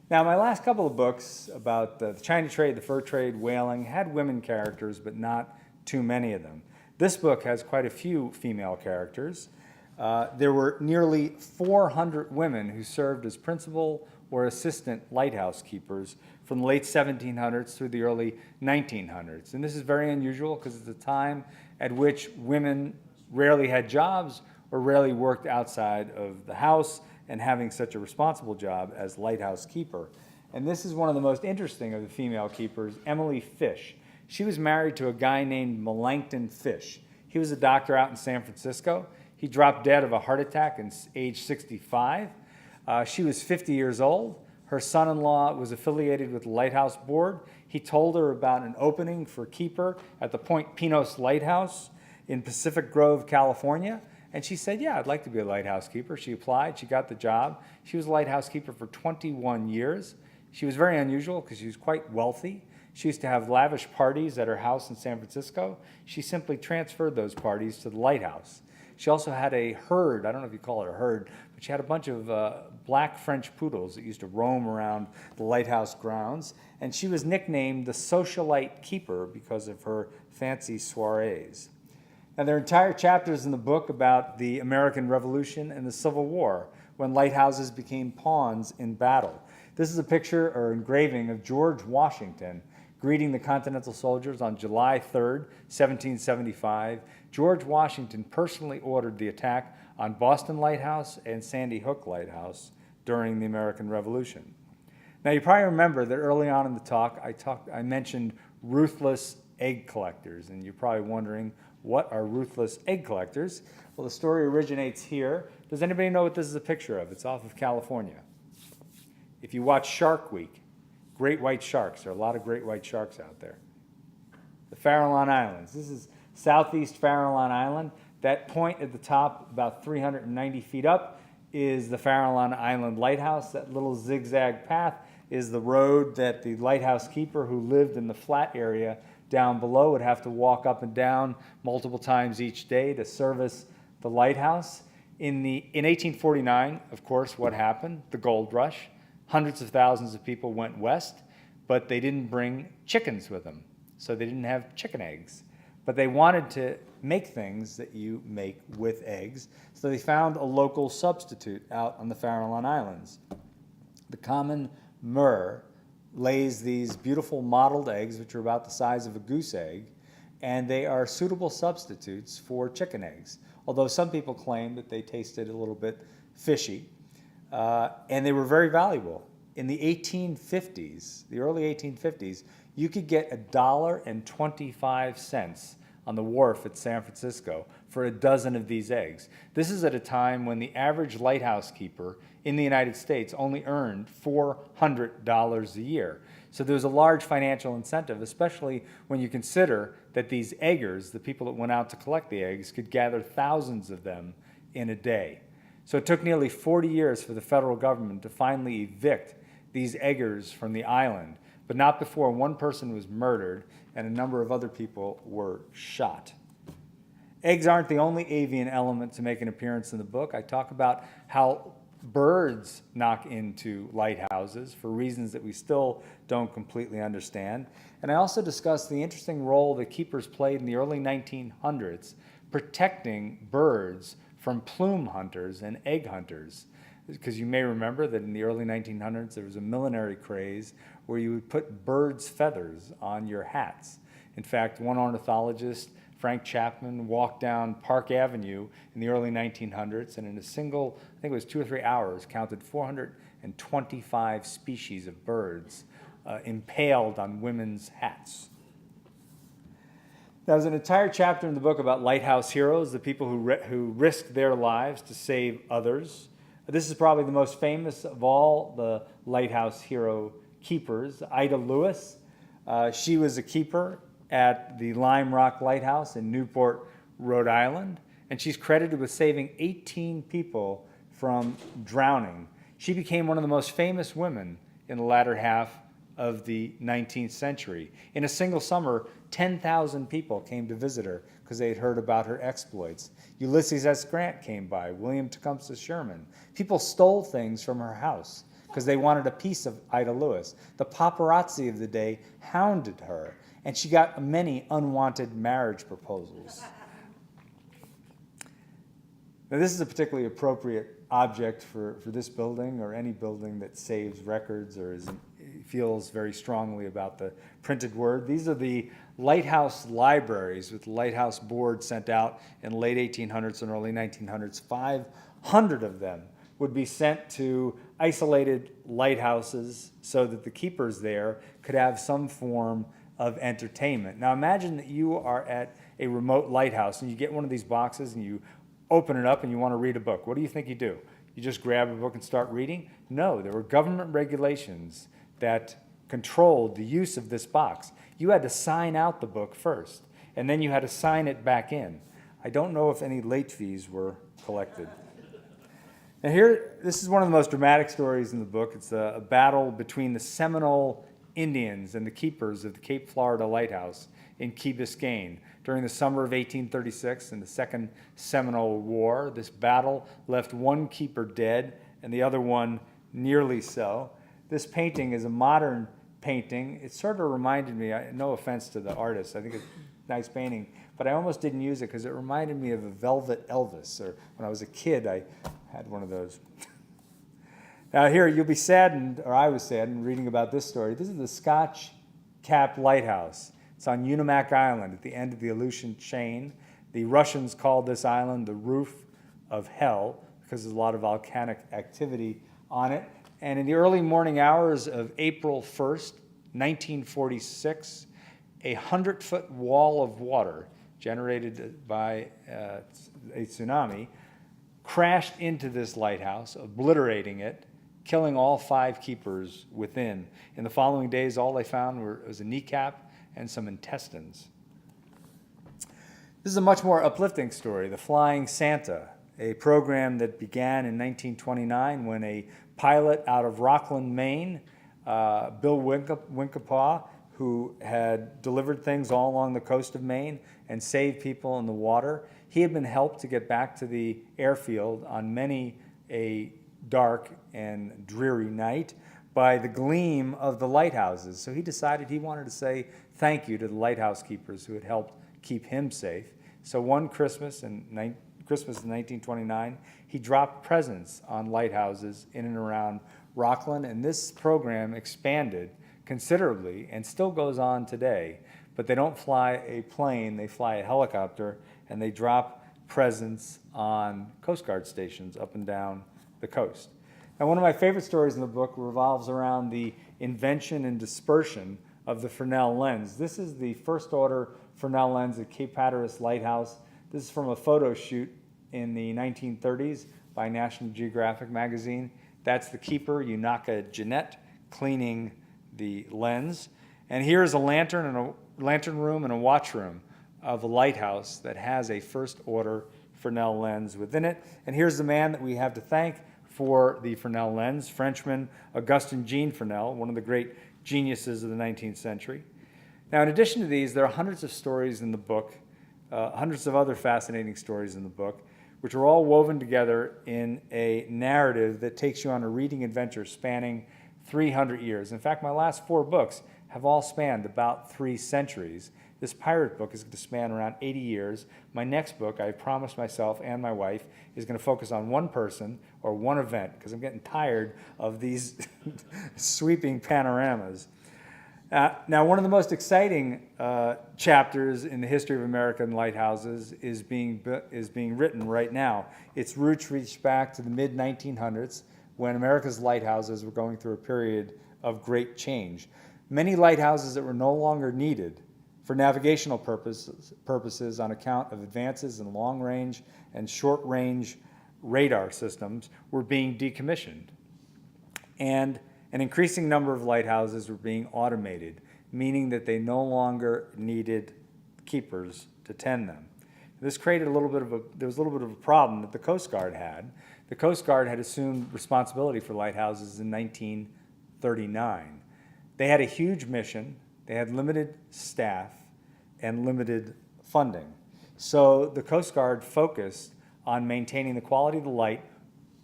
Now, my last couple of books about the China trade, the fur trade, whaling, had women characters, but not too many of them. This book has quite a few female characters. There were nearly 400 women who served as principal or assistant lighthouse keepers from the late 1700s through the early 1900s. And this is very unusual because it's a time at which women rarely had jobs or rarely worked outside of the house and having such a responsible job as lighthouse keeper. And this is one of the most interesting of the female keepers, Emily Fish. She was married to a guy named Melanchthon Fish. He was a doctor out in San Francisco. He dropped dead of a heart attack at age 65. She was 50 years old. Her son-in-law was affiliated with the Lighthouse Board. He told her about an opening for keeper at the Point Pinos Lighthouse in Pacific Grove, California. And she said, yeah, I'd like to be a lighthouse keeper. She applied. She got the job. She was a lighthouse keeper for 21 years. She was very unusual because she was quite wealthy. She used to have lavish parties at her house in San Francisco. She simply transferred those parties to the lighthouse. She also had a herd, I don't know if you call it a herd, but she had a bunch of black French poodles that used to roam around the lighthouse grounds. And she was nicknamed the socialite keeper because of her fancy soirees. Now, there are entire chapters in the book about the American Revolution and the Civil War, when lighthouses became pawns in battle. This is a picture or engraving of George Washington greeting the Continental soldiers on July 3rd, 1775. George Washington personally ordered the attack on Boston Lighthouse and Sandy Hook Lighthouse during the American Revolution. Now, you probably remember that early on in the talk, I mentioned ruthless egg collectors, and you're probably wondering, what are ruthless egg collectors? Well, the story originates here. Does anybody know what this is a picture of? It's off of California. If you watch Shark Week, great white sharks, there are a lot of great white sharks out there. The Farallon Islands. This is southeast Farallon Island. That point at the top, about 390 feet up, is the Farallon Island Lighthouse. That little zigzag path is the road that the lighthouse keeper who lived in the flat area down below would have to walk up and down multiple times each day to service the lighthouse. In 1849, of course, what happened? The gold rush. Hundreds of thousands of people went west, but they didn't bring chickens with them, so they didn't have chicken eggs. But they wanted to make things that you make with eggs, so they found a local substitute out on the Farallon Islands. The common murre lays these beautiful mottled eggs, which are about the size of a goose egg, and they are suitable substitutes for chicken eggs, although some people claim that they tasted a little bit fishy. And they were very valuable. In the 1850s, the early 1850s, you could get $1.25 on the wharf at San Francisco for a dozen of these eggs. This is at a time when the average lighthouse keeper in the United States only earned $400 a year. So there was a large financial incentive, especially when you consider that these eggers, the people that went out to collect the eggs, could gather thousands of them in a day. So it took nearly 40 years for the federal government to finally evict these eggers from the island, but not before one person was murdered and a number of other people were shot. Eggs aren't the only avian element to make an appearance in the book. I talk about how birds knock into lighthouses for reasons that we still don't completely understand. And I also discuss the interesting role that keepers played in the early 1900s protecting birds from plume hunters and egg hunters. Because you may remember that in the early 1900s, there was a millinery craze where you would put birds' feathers on your hats. In fact, one ornithologist, Frank Chapman, walked down Park Avenue in the early 1900s, and in a single, I think it was 2 or 3 hours, counted 425 species of birds impaled on women's hats. Now, there's an entire chapter in the book about lighthouse heroes, the people who risked their lives to save others. This is probably the most famous of all the lighthouse hero keepers, Ida Lewis. She was a keeper at the Lime Rock Lighthouse in Newport, Rhode Island, and she's credited with saving 18 people from drowning. She became one of the most famous women in the latter half of the 19th century. In a single summer, 10,000 people came to visit her because they had heard about her exploits. Ulysses S. Grant came by, William Tecumseh Sherman. People stole things from her house because they wanted a piece of Ida Lewis. The paparazzi of the day hounded her, and she got many unwanted marriage proposals. Now, this is a particularly appropriate object for this building or any building that saves records or feels very strongly about the printed word. These are the Lighthouse libraries with the Lighthouse board sent out in the late 1800s and early 1900s. 500 of them would be sent to isolated lighthouses so that the keepers there could have some form of entertainment. Now imagine that you are at a remote lighthouse and you get one of these boxes and you open it up and you want to read a book. What do you think you do? You just grab a book and start reading? No, there were government regulations that controlled the use of this box. You had to sign out the book first, and then you had to sign it back in. I don't know if any late fees were collected. Now here, this is one of the most dramatic stories in the book. It's a battle between the Seminole Indians and the keepers of the Cape Florida Lighthouse in Key Biscayne. During the summer of 1836 in the Second Seminole War, this battle left one keeper dead and the other one nearly so. This painting is a modern painting. It sort of reminded me, no offense to the artist, I think it's a nice painting, but I almost didn't use it because it reminded me of a Velvet Elvis, or when I was a kid I had one of those. Now here, you'll be saddened, or I was saddened, reading about this story. This is the Scotch Cap Lighthouse. It's on Unimak Island at the end of the Aleutian chain. The Russians called this island the roof of hell because there's a lot of volcanic activity on it. And in the early morning hours of April 1st, 1946, a 100-foot wall of water generated by a tsunami crashed into this lighthouse, obliterating it, killing all 5 keepers within. In the following days, all they found was a kneecap and some intestines. This is a much more uplifting story, The Flying Santa, a program that began in 1929 when a pilot out of Rockland, Maine, Bill Winkapaw, who had delivered things all along the coast of Maine and saved people in the water. He had been helped to get back to the airfield on many a dark and dreary night by the gleam of the lighthouses. So he decided he wanted to say thank you to the lighthouse keepers who had helped keep him safe. So one Christmas in 1929, he dropped presents on lighthouses in and around Rockland, and this program expanded considerably and still goes on today. But they don't fly a plane, they fly a helicopter, and they drop presents on Coast Guard stations up and down the coast. Now, one of my favorite stories in the book revolves around the invention and dispersion of the Fresnel lens. This is the first order Fresnel lens at Cape Hatteras Lighthouse. This is from a photo shoot in the 1930s by National Geographic magazine. That's the keeper, Unaka Jeanette, cleaning the lens. And here's a lantern and a lantern room and a watch room of a lighthouse that has a first order Fresnel lens within it. And here's the man that we have to thank for the Fresnel lens, Frenchman Augustin Jean Fresnel, one of the great geniuses of the 19th century. Now, in addition to these, there are hundreds of stories in the book, hundreds of other fascinating stories in the book, which are all woven together in a narrative that takes you on a reading adventure spanning 300 years. In fact, my last 4 books have all spanned about 3 centuries. This pirate book is going to span around 80 years. My next book, I promised myself and my wife, is going to focus on one person or one event, because I'm getting tired of these sweeping panoramas. Now, one of the most exciting chapters in the history of American lighthouses is being written right now. Its roots reach back to the mid-1900s, when America's lighthouses were going through a period of great change. Many lighthouses that were no longer needed for navigational purposes on account of advances in long-range and short-range radar systems were being decommissioned. And an increasing number of lighthouses were being automated, meaning that they no longer needed keepers to tend them. This created there was a little bit of a problem that the Coast Guard had. The Coast Guard had assumed responsibility for lighthouses in 1939. They had a huge mission, they had limited staff, and limited funding. So the Coast Guard focused on maintaining the quality of the light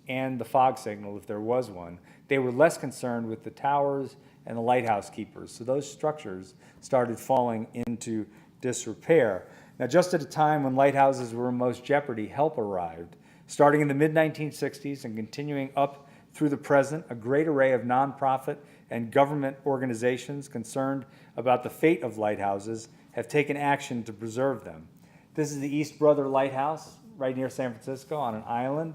and the fog signal, if there was one. They were less concerned with the towers and the lighthouse keepers. So those structures started falling into disrepair. Now, just at a time when lighthouses were in most jeopardy, help arrived. Starting in the mid-1960s and continuing up through the present, a great array of nonprofit and government organizations concerned about the fate of lighthouses have taken action to preserve them. This is the East Brother Lighthouse right near San Francisco on an island.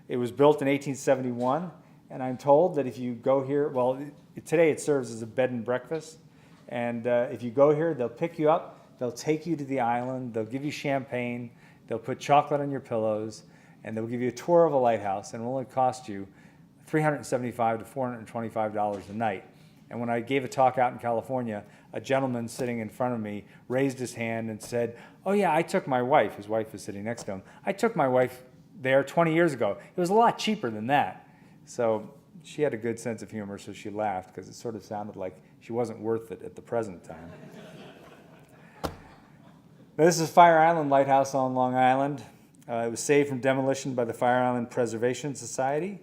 It was built in 1871, and I'm told that if you go here, well, today it serves as a bed and breakfast, and if you go here, they'll pick you up, they'll take you to the island, they'll give you champagne, they'll put chocolate on your pillows, and they'll give you a tour of a lighthouse, and it will only cost you $375 to $425 a night. And when I gave a talk out in California, a gentleman sitting in front of me raised his hand and said, "Oh yeah, I took my wife," his wife was sitting next to him, "I took my wife there 20 years ago. It was a lot cheaper than that." So she had a good sense of humor, so she laughed because it sort of sounded like she wasn't worth it at the present time. Now, this is Fire Island Lighthouse on Long Island. It was saved from demolition by the Fire Island Preservation Society.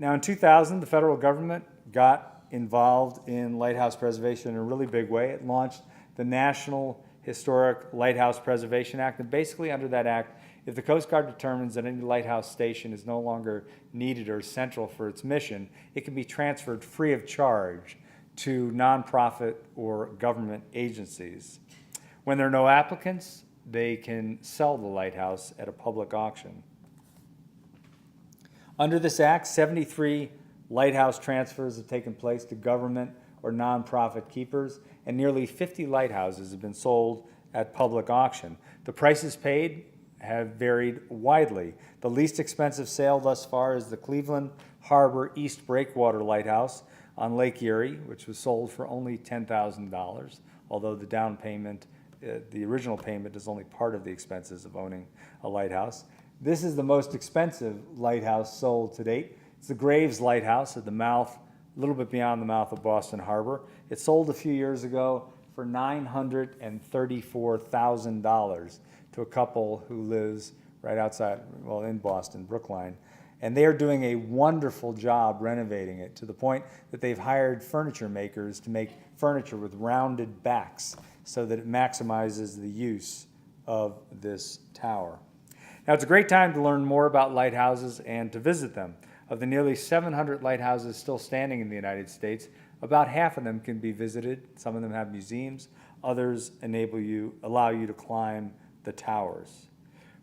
Now, in 2000, the federal government got involved in lighthouse preservation in a really big way. It launched the National Historic Lighthouse Preservation Act, and basically under that act, if the Coast Guard determines that any lighthouse station is no longer needed or essential for its mission, it can be transferred free of charge to nonprofit or government agencies. When there are no applicants, they can sell the lighthouse at a public auction. Under this act, 73 lighthouse transfers have taken place to government or nonprofit keepers, and nearly 50 lighthouses have been sold at public auction. The prices paid have varied widely. The least expensive sale thus far is the Cleveland Harbor East Breakwater Lighthouse on Lake Erie, which was sold for only $10,000, although the down payment, the original payment, is only part of the expenses of owning a lighthouse. This is the most expensive lighthouse sold to date. It's the Graves Lighthouse at the mouth, a little bit beyond the mouth of Boston Harbor. It sold a few years ago for $934,000 to a couple who lives right outside, well, in Boston, Brookline. And they are doing a wonderful job renovating it to the point that they've hired furniture makers to make furniture with rounded backs so that it maximizes the use of this tower. Now, it's a great time to learn more about lighthouses and to visit them. Of the nearly 700 lighthouses still standing in the United States, about half of them can be visited. Some of them have museums. Others allow you to climb the towers.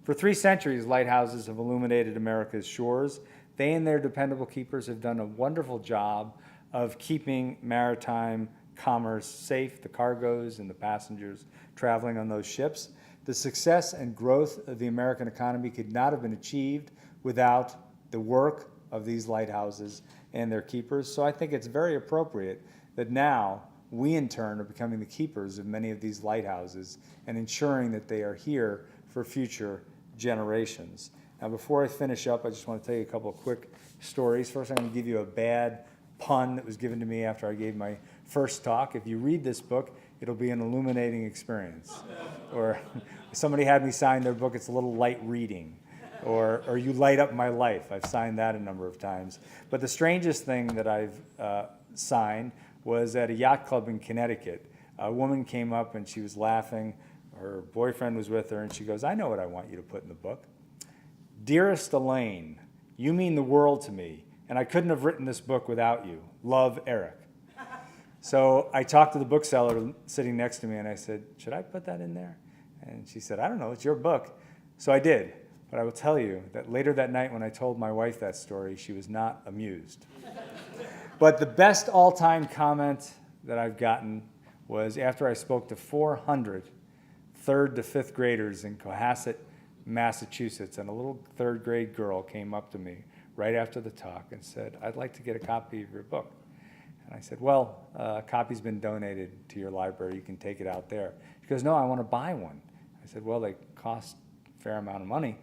For 3 centuries, lighthouses have illuminated America's shores. They and their dependable keepers have done a wonderful job of keeping maritime commerce safe, the cargoes and the passengers traveling on those ships. The success and growth of the American economy could not have been achieved without the work of these lighthouses and their keepers. So I think it's very appropriate that now we in turn are becoming the keepers of many of these lighthouses and ensuring that they are here for future generations. Now, before I finish up, I just want to tell you a couple of quick stories. First, I'm going to give you a bad pun that was given to me after I gave my first talk. If you read this book, it'll be an illuminating experience. Or somebody had me sign their book, it's a little light reading. Or you light up my life. I've signed that a number of times. But the strangest thing that I've signed was at a yacht club in Connecticut. A woman came up and she was laughing. Her boyfriend was with her, and she goes, "I know what I want you to put in the book. Dearest Elaine, you mean the world to me, and I couldn't have written this book without you. Love, Eric." So I talked to the bookseller sitting next to me, and I said, "Should I put that in there?" And she said, "I don't know, it's your book." So I did. But I will tell you that later that night when I told my wife that story, she was not amused. But the best all-time comment that I've gotten was after I spoke to 400 third to fifth graders in Cohasset, Massachusetts, and a little third grade girl came up to me right after the talk and said, "I'd like to get a copy of your book." And I said, "Well, a copy's been donated to your library. You can take it out there." She goes, "No, I want to buy one." I said, "Well, they cost a fair amount of money."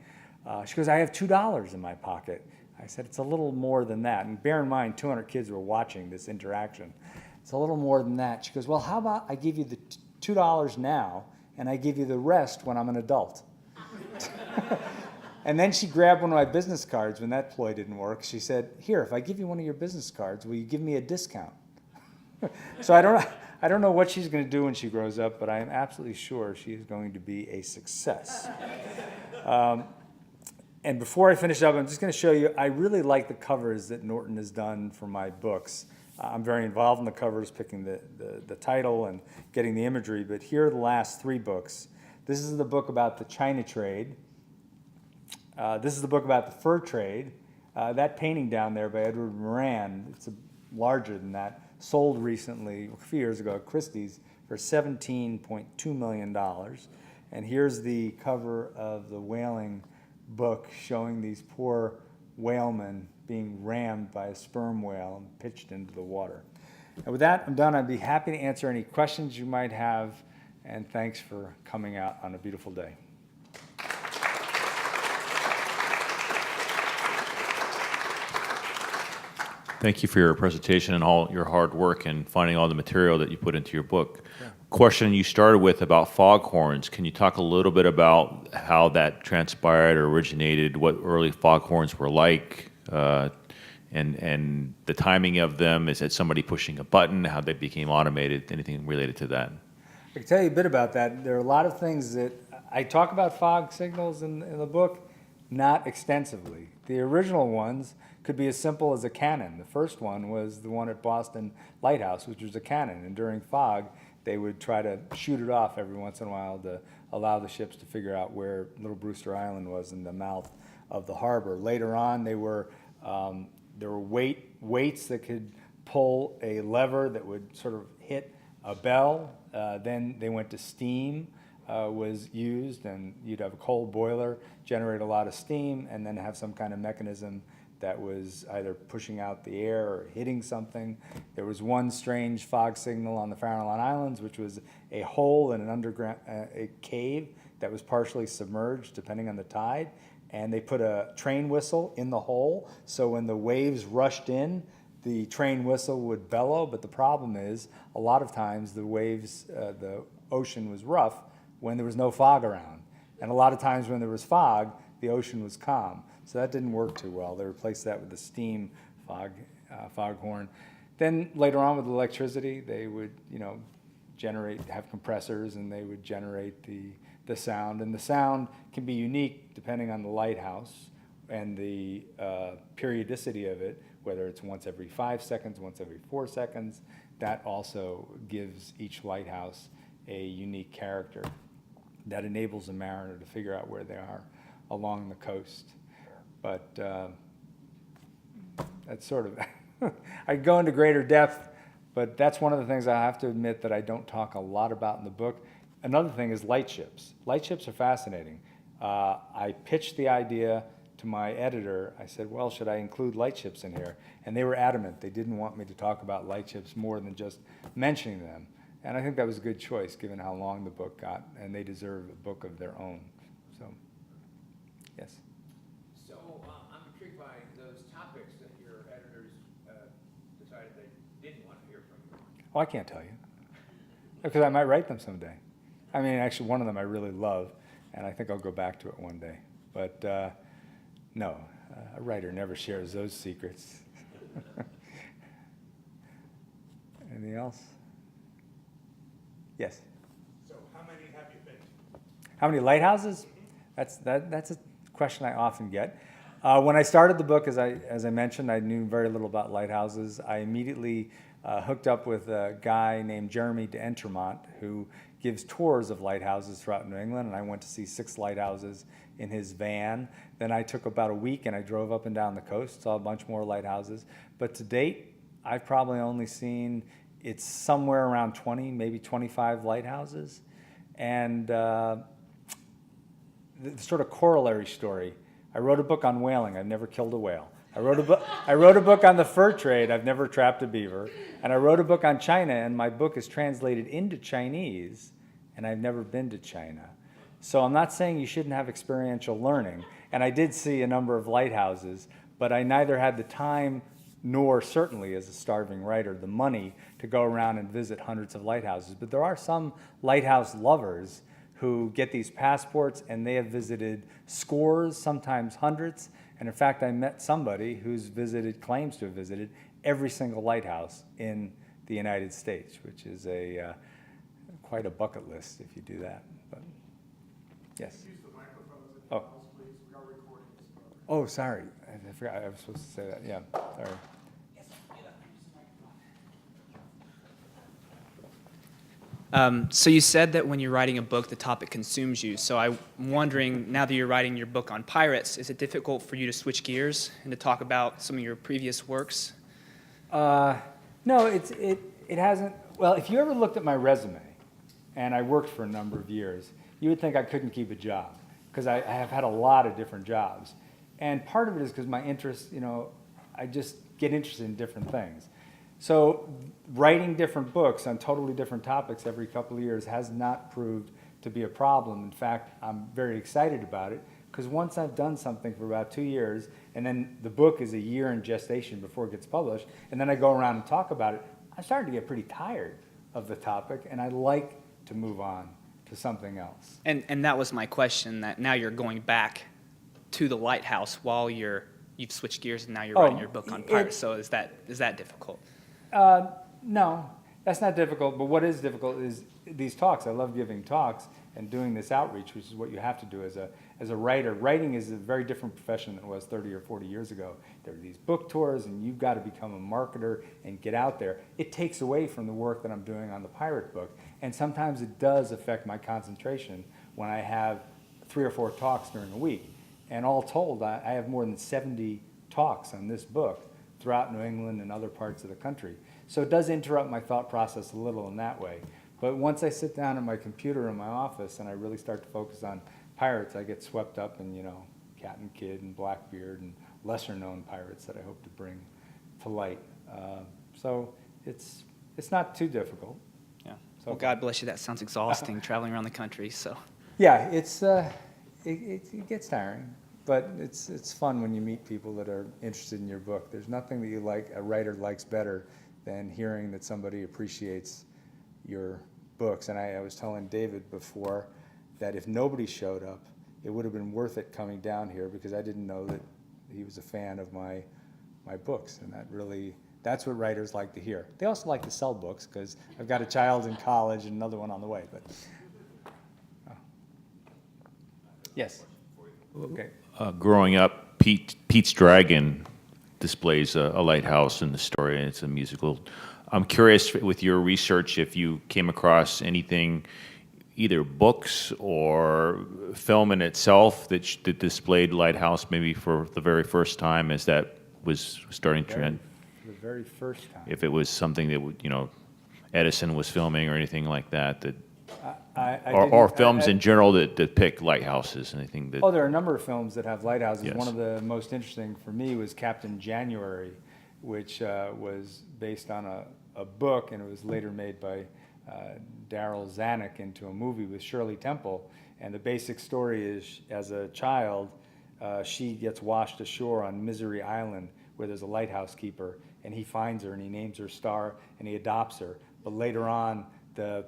She goes, "I have $2 in my pocket." I said, "It's a little more than that." And bear in mind, 200 kids were watching this interaction. It's a little more than that. She goes, well, how about I give you the $2 now, and I give you the rest when I'm an adult. And then she grabbed one of my business cards when that ploy didn't work. She said, here, if I give you one of your business cards, will you give me a discount? So I don't know what she's going to do when she grows up, but I am absolutely sure she is going to be a success. And before I finish up, I'm just going to show you, I really like the covers that Norton has done for my books. I'm very involved in the covers, picking the title and getting the imagery, but here are the last 3 books. This is the book about the China trade. This is the book about the fur trade. That painting down there by Edward Moran, it's larger than that, sold recently, a few years ago at Christie's for $17.2 million. And here's the cover of the whaling book showing these poor whalemen being rammed by a sperm whale and pitched into the water. And with that, I'm done. I'd be happy to answer any questions you might have, and thanks for coming out on a beautiful day. Thank you for your presentation and all your hard work and finding all the material that you put into your book. Yeah. Question you started with about foghorns. Can you talk a little bit about how that transpired or originated, what early foghorns were like, and the timing of them? Is it somebody pushing a button, how they became automated, anything related to that? I can tell you a bit about that. There are a lot of things that I talk about fog signals in the book, not extensively. The original ones could be as simple as a cannon. The first one was the one at Boston Lighthouse, which was a cannon, and during fog, they would try to shoot it off every once in a while to allow the ships to figure out where Little Brewster Island was in the mouth of the harbor. Later on, there were weights that could pull a lever that would sort of hit a bell. Then they went to steam was used, and you'd have a coal boiler, generate a lot of steam, and then have some kind of mechanism that was either pushing out the air or hitting something. There was one strange fog signal on the Farallon Islands, which was a hole in an underground a cave that was partially submerged, depending on the tide, and they put a train whistle in the hole, so when the waves rushed in, the train whistle would bellow. But the problem is, a lot of times the waves, the ocean was rough when there was no fog around, and a lot of times when there was fog, the ocean was calm. So that didn't work too well. They replaced that with the steam foghorn. Then later on with electricity, they would, have compressors, and they would generate the sound. And the sound can be unique depending on the lighthouse and the periodicity of it, whether it's once every 5 seconds, once every 4 seconds. That also gives each lighthouse a unique character that enables a mariner to figure out where they are along the coast. But that's sort of, I go into greater depth, but that's one of the things I have to admit that I don't talk a lot about in the book. Another thing is lightships. Lightships are fascinating. I pitched the idea to my editor. I said, well, should I include lightships in here? And they were adamant. They didn't want me to talk about lightships more than just mentioning them. And I think that was a good choice, given how long the book got, and they deserve a book of their own. So, yes. So I'm intrigued by those topics that your editors decided they didn't want to hear from you. Oh, I can't tell you, because I might write them someday. I mean, actually, one of them I really love, and I think I'll go back to it one day. But no, a writer never shares those secrets. Anything else? Yes. So how many have you been to? How many lighthouses? That's a question I often get. When I started the book, as I mentioned, I knew very little about lighthouses. I immediately hooked up with a guy named Jeremy d'Entremont, who gives tours of lighthouses throughout New England, and I went to see 6 lighthouses in his van. Then I took about a week and I drove up and down the coast, saw a bunch more lighthouses. But to date, I've probably only seen, it's somewhere around 20, maybe 25 lighthouses. And the sort of corollary story, I wrote a book on whaling. I've never killed a whale. I wrote a book on the fur trade. I've never trapped a beaver. And I wrote a book on China, and my book is translated into Chinese, and I've never been to China. So I'm not saying you shouldn't have experiential learning. And I did see a number of lighthouses, but I neither had the time nor certainly as a starving writer the money to go around and visit hundreds of lighthouses. But there are some lighthouse lovers who get these passports, and they have visited scores, sometimes hundreds. And in fact, I met somebody who's claims to have visited every single lighthouse in the United States, which is quite a bucket list if you do that. But yes. Use the microphones at Oh. the house, please. We are recording this. Oh, sorry. I forgot I was supposed to say that. Yeah, sorry. So you said that when you're writing a book, the topic consumes you. So I'm wondering, now that you're writing your book on pirates, is it difficult for you to switch gears and to talk about some of your previous works? No, it hasn't. Well, if you ever looked at my resume, and I worked for a number of years, you would think I couldn't keep a job, because I have had a lot of different jobs. And part of it is because my interest, I just get interested in different things. So writing different books on totally different topics every couple of years has not proved to be a problem. In fact, I'm very excited about it, because once I've done something for about 2 years, and then the book is a year in gestation before it gets published, and then I go around and talk about it, I'm starting to get pretty tired of the topic, and I like to move on to something else. And that was my question, that now you're going back to the Lighthouse while you've switched gears and now you're writing your book on pirates. So is that difficult? No, that's not difficult, but what is difficult is these talks. I love giving talks and doing this outreach, which is what you have to do as a writer. Writing is a very different profession than it was 30 or 40 years ago. There are these book tours, and you've got to become a marketer and get out there. It takes away from the work that I'm doing on the pirate book, and sometimes it does affect my concentration when I have 3 or 4 talks during a week. And all told, I have more than 70 talks on this book throughout New England and other parts of the country. So it does interrupt my thought process a little in that way. But once I sit down at my computer in my office and I really start to focus on pirates, I get swept up in, Captain Kidd and Blackbeard and lesser-known pirates that I hope to bring to light. So it's not too difficult. Yeah. So Well, God bless you. That sounds exhausting, traveling around the country. So. Yeah, it gets tiring, but it's fun when you meet people that are interested in your book. There's nothing that a writer likes better than hearing that somebody appreciates your books. And I was telling David before that if nobody showed up, it would have been worth it coming down here, because I didn't know that he was a fan of my books. And that's what writers like to hear. They also like to sell books, because I've got a child in college and another one on the way. But yes. Okay. Growing up, Pete's Dragon displays a lighthouse in the story, and it's a musical. I'm curious, with your research, if you came across anything, either books or film in itself that displayed Lighthouse maybe for the very first time as that was starting to trend. For the very first time. If it was something that Edison was filming or anything like that, or films in general that depict lighthouses, anything that. Oh, there are a number of films that have lighthouses. Yes. One of the most interesting for me was Captain January, which was based on a book, and it was later made by Daryl Zanuck into a movie with Shirley Temple. And the basic story is, as a child, she gets washed ashore on Misery Island, where there's a lighthouse keeper, and he finds her and he names her Star and he adopts her. But later on, the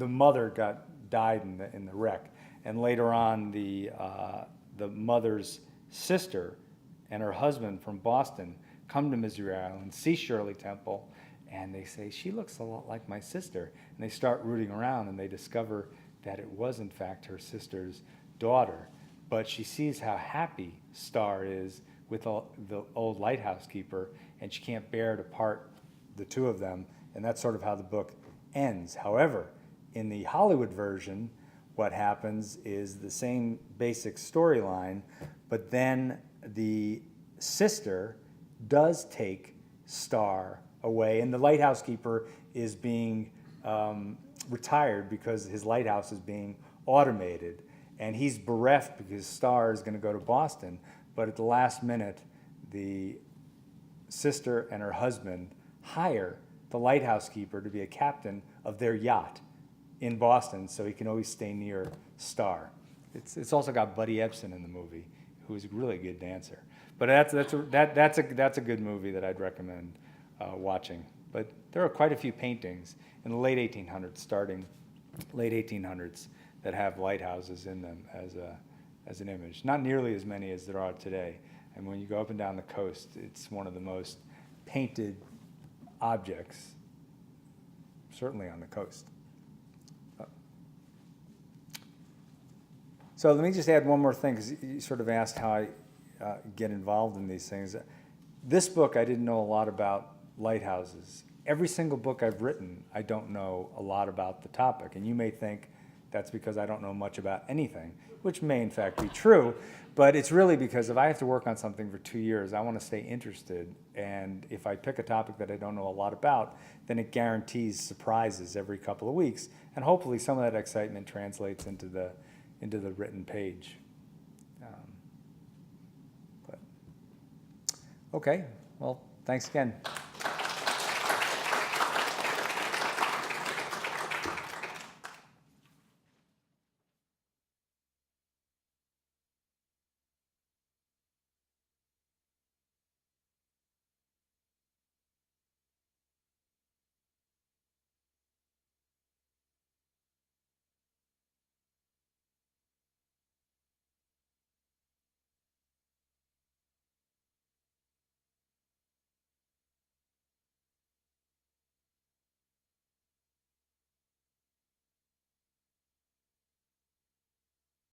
mother died in the wreck, and later on the mother's sister and her husband from Boston come to Misery Island, see Shirley Temple, and they say, she looks a lot like my sister. And they start rooting around, and they discover that it was in fact her sister's daughter. But she sees how happy Star is with the old lighthouse keeper, and she can't bear to part the two of them, and that's sort of how the book ends. However, in the Hollywood version, what happens is the same basic storyline, but then the sister does take Star away, and the lighthouse keeper is being retired because his lighthouse is being automated, and he's bereft because Star is going to go to Boston. But at the last minute, the sister and her husband hire the lighthouse keeper to be a captain of their yacht in Boston, so he can always stay near Star. It's also got Buddy Ebsen in the movie, who is a really good dancer. But that's a good movie that I'd recommend watching. But there are quite a few paintings in the late 1800s, starting late 1800s, that have lighthouses in them as an image. Not nearly as many as there are today. And when you go up and down the coast, it's one of the most painted objects, certainly on the coast. So let me just add one more thing, because you sort of asked how I get involved in these things. This book, I didn't know a lot about lighthouses. Every single book I've written, I don't know a lot about the topic. And you may think that's because I don't know much about anything, which may in fact be true. But it's really because if I have to work on something for 2 years, I want to stay interested. And if I pick a topic that I don't know a lot about, then it guarantees surprises every couple of weeks. And hopefully some of that excitement translates into the written page. Okay, well, thanks again.